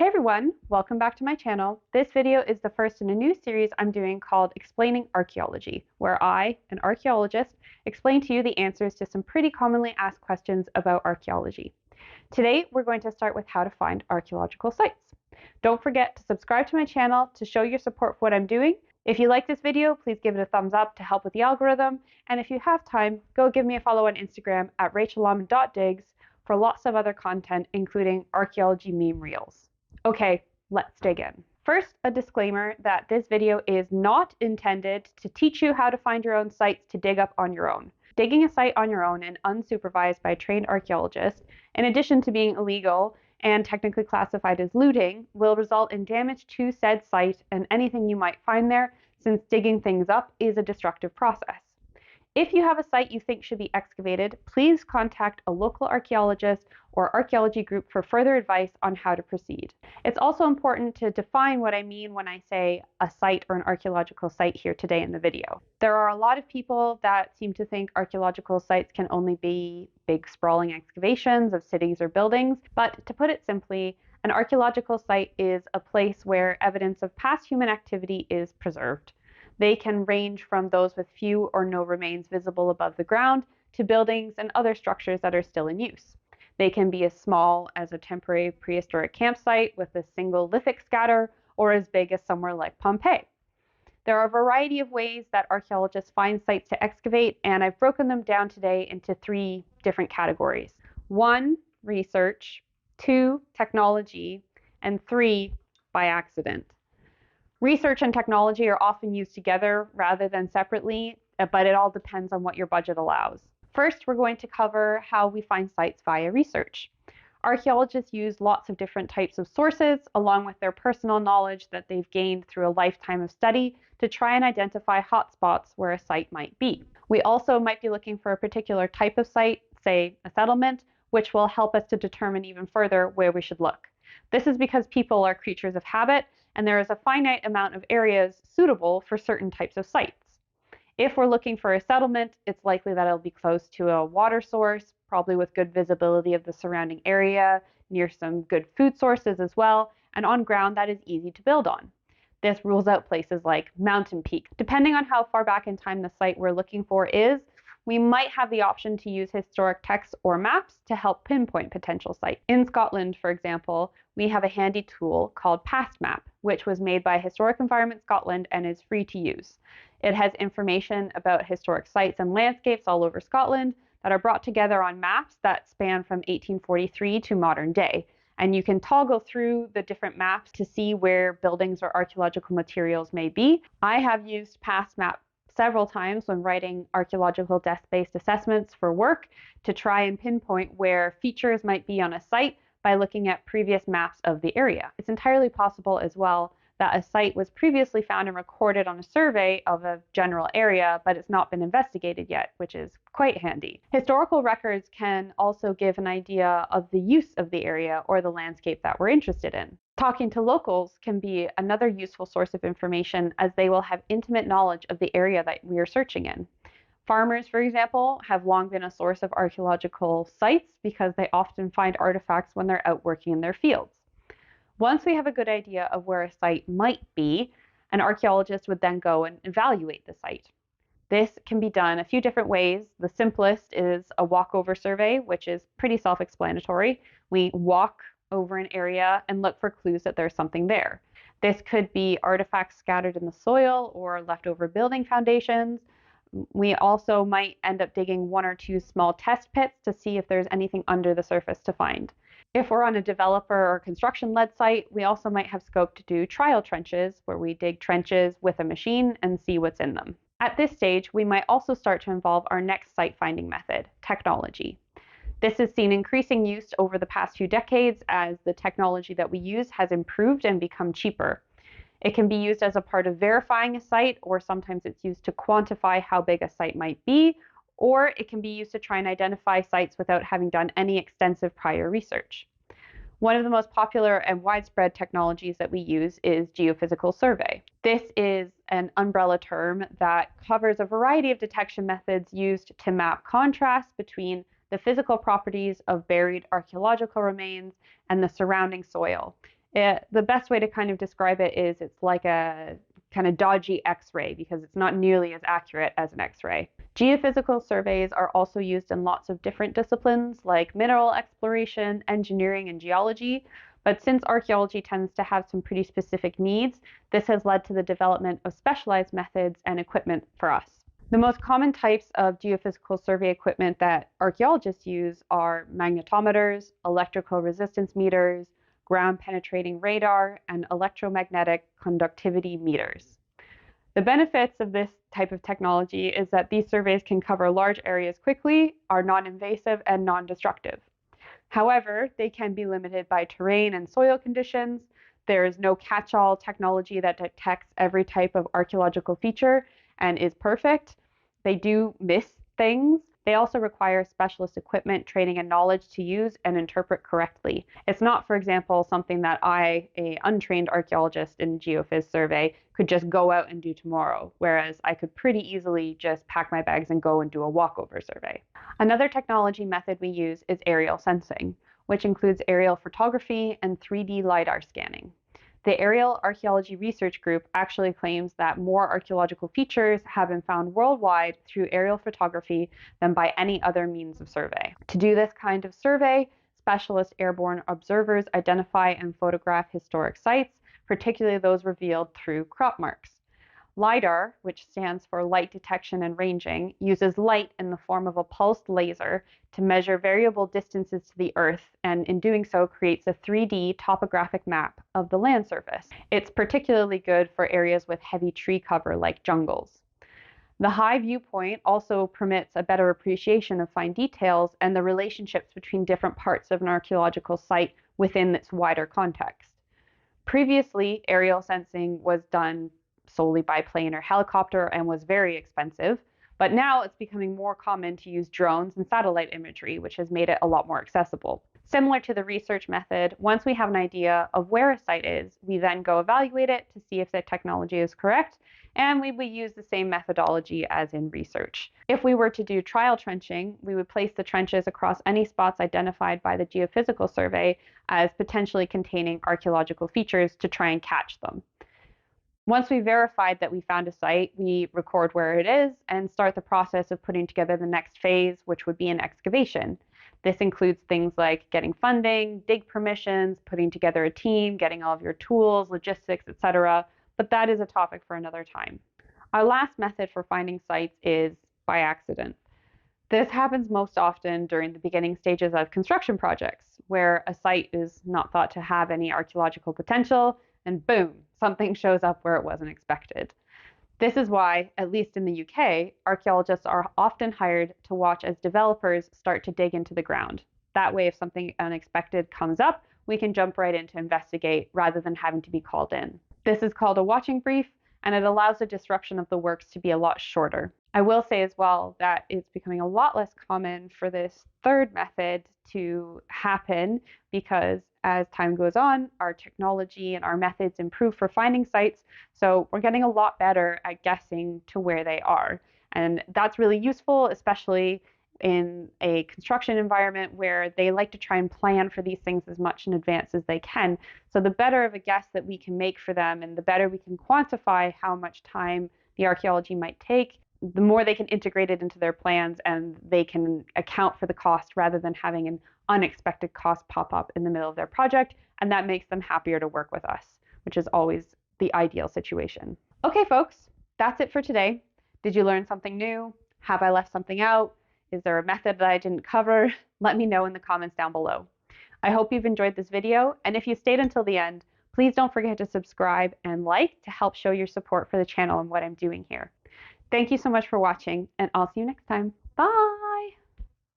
Hey everyone, welcome back to my channel. This video is the first in a new series I'm doing called Explaining Archaeology, where I, an archaeologist, explain to you the answers to some pretty commonly asked questions about archaeology. Today, we're going to start with how to find archaeological sites. Don't forget to subscribe to my channel to show your support for what I'm doing. If you like this video, please give it a thumbs up to help with the algorithm. And if you have time, go give me a follow on Instagram at rachellahman.digs for lots of other content, including archaeology meme reels. Okay, let's dig in. First, a disclaimer that this video is not intended to teach you how to find your own sites to dig up on your own. Digging a site on your own and unsupervised by a trained archaeologist, in addition to being illegal and technically classified as looting, will result in damage to said site and anything you might find there, since digging things up is a destructive process. If you have a site you think should be excavated, please contact a local archaeologist or archaeology group for further advice on how to proceed. It's also important to define what I mean when I say a site or an archaeological site here today in the video. There are a lot of people that seem to think archaeological sites can only be big sprawling excavations of cities or buildings, but to put it simply, an archaeological site is a place where evidence of past human activity is preserved. They can range from those with few or no remains visible above the ground to buildings and other structures that are still in use. They can be as small as a temporary prehistoric campsite with a single lithic scatter, or as big as somewhere like Pompeii. There are a variety of ways that archaeologists find sites to excavate, and I've broken them down today into three different categories. 1, research, 2, technology, and 3, by accident. Research and technology are often used together rather than separately, but it all depends on what your budget allows. First, we're going to cover how we find sites via research. Archaeologists use lots of different types of sources, along with their personal knowledge that they've gained through a lifetime of study, to try and identify hotspots where a site might be. We also might be looking for a particular type of site, say a settlement, which will help us to determine even further where we should look. This is because people are creatures of habit, and there is a finite amount of areas suitable for certain types of sites. If we're looking for a settlement, it's likely that it'll be close to a water source, probably with good visibility of the surrounding area, near some good food sources as well, and on ground that is easy to build on. This rules out places like mountain peaks. Depending on how far back in time the site we're looking for is, we might have the option to use historic texts or maps to help pinpoint potential sites. In Scotland, for example, we have a handy tool called PastMap, which was made by Historic Environment Scotland and is free to use. It has information about historic sites and landscapes all over Scotland that are brought together on maps that span from 1843 to modern day. And you can toggle through the different maps to see where buildings or archaeological materials may be. I have used PastMap several times when writing archaeological desk-based assessments for work to try and pinpoint where features might be on a site by looking at previous maps of the area. It's entirely possible as well that a site was previously found and recorded on a survey of a general area, but it's not been investigated yet, which is quite handy. Historical records can also give an idea of the use of the area or the landscape that we're interested in. Talking to locals can be another useful source of information, as they will have intimate knowledge of the area that we are searching in. Farmers, for example, have long been a source of archaeological sites because they often find artifacts when they're out working in their fields. Once we have a good idea of where a site might be, an archaeologist would then go and evaluate the site. This can be done a few different ways. The simplest is a walkover survey, which is pretty self-explanatory. We walk over an area and look for clues that there's something there. This could be artifacts scattered in the soil or leftover building foundations. We also might end up digging 1 or 2 small test pits to see if there's anything under the surface to find. If we're on a developer or construction-led site, we also might have scope to do trial trenches, where we dig trenches with a machine and see what's in them. At this stage, we might also start to involve our next site finding method, technology. This has seen increasing use over the past few decades as the technology that we use has improved and become cheaper. It can be used as a part of verifying a site, or sometimes it's used to quantify how big a site might be, or it can be used to try and identify sites without having done any extensive prior research. One of the most popular and widespread technologies that we use is geophysical survey. This is an umbrella term that covers a variety of detection methods used to map contrast between the physical properties of buried archaeological remains and the surrounding soil. The best way to kind of describe it is it's like a kind of dodgy X-ray because it's not nearly as accurate as an X-ray. Geophysical surveys are also used in lots of different disciplines like mineral exploration, engineering, and geology. But since archaeology tends to have some pretty specific needs, this has led to the development of specialized methods and equipment for us. The most common types of geophysical survey equipment that archaeologists use are magnetometers, electrical resistance meters, ground penetrating radar, and electromagnetic conductivity meters. The benefits of this type of technology is that these surveys can cover large areas quickly, are non-invasive, and non-destructive. However, they can be limited by terrain and soil conditions. There is no catch-all technology that detects every type of archaeological feature and is perfect. They do miss things. They also require specialist equipment, training, and knowledge to use and interpret correctly. It's not, for example, something that I, an untrained archaeologist in geophys survey, could just go out and do tomorrow, whereas I could pretty easily just pack my bags and go and do a walkover survey. Another technology method we use is aerial sensing, which includes aerial photography and 3D LiDAR scanning. The Aerial Archaeology Research Group actually claims that more archaeological features have been found worldwide through aerial photography than by any other means of survey. To do this kind of survey, specialist airborne observers identify and photograph historic sites, particularly those revealed through crop marks. LiDAR, which stands for light detection and ranging, uses light in the form of a pulsed laser to measure variable distances to the Earth, and in doing so creates a 3D topographic map of the land surface. It's particularly good for areas with heavy tree cover like jungles. The high viewpoint also permits a better appreciation of fine details and the relationships between different parts of an archaeological site within its wider context. Previously, aerial sensing was done solely by plane or helicopter and was very expensive, but now it's becoming more common to use drones and satellite imagery, which has made it a lot more accessible. Similar to the research method, once we have an idea of where a site is, we then go evaluate it to see if the technology is correct, and we would use the same methodology as in research. If we were to do trial trenching, we would place the trenches across any spots identified by the geophysical survey as potentially containing archaeological features to try and catch them. Once we verified that we found a site, we record where it is and start the process of putting together the next phase, which would be an excavation. This includes things like getting funding, dig permissions, putting together a team, getting all of your tools, logistics, etc. But that is a topic for another time. Our last method for finding sites is by accident. This happens most often during the beginning stages of construction projects, where a site is not thought to have any archaeological potential, and boom, something shows up where it wasn't expected. This is why, at least in the UK, archaeologists are often hired to watch as developers start to dig into the ground. That way, if something unexpected comes up, we can jump right in to investigate rather than having to be called in. This is called a watching brief, and it allows the disruption of the works to be a lot shorter. I will say as well that it's becoming a lot less common for this third method to happen because as time goes on, our technology and our methods improve for finding sites, so we're getting a lot better at guessing to where they are. And that's really useful, especially in a construction environment where they like to try and plan for these things as much in advance as they can. So the better of a guess that we can make for them and the better we can quantify how much time the archaeology might take, the more they can integrate it into their plans and they can account for the cost rather than having an unexpected cost pop up in the middle of their project. And that makes them happier to work with us, which is always the ideal situation. Okay, folks, that's it for today. Did you learn something new? Have I left something out? Is there a method that I didn't cover? Let me know in the comments down below. I hope you've enjoyed this video, and if you stayed until the end, please don't forget to subscribe and like to help show your support for the channel and what I'm doing here. Thank you so much for watching, and I'll see you next time. Bye!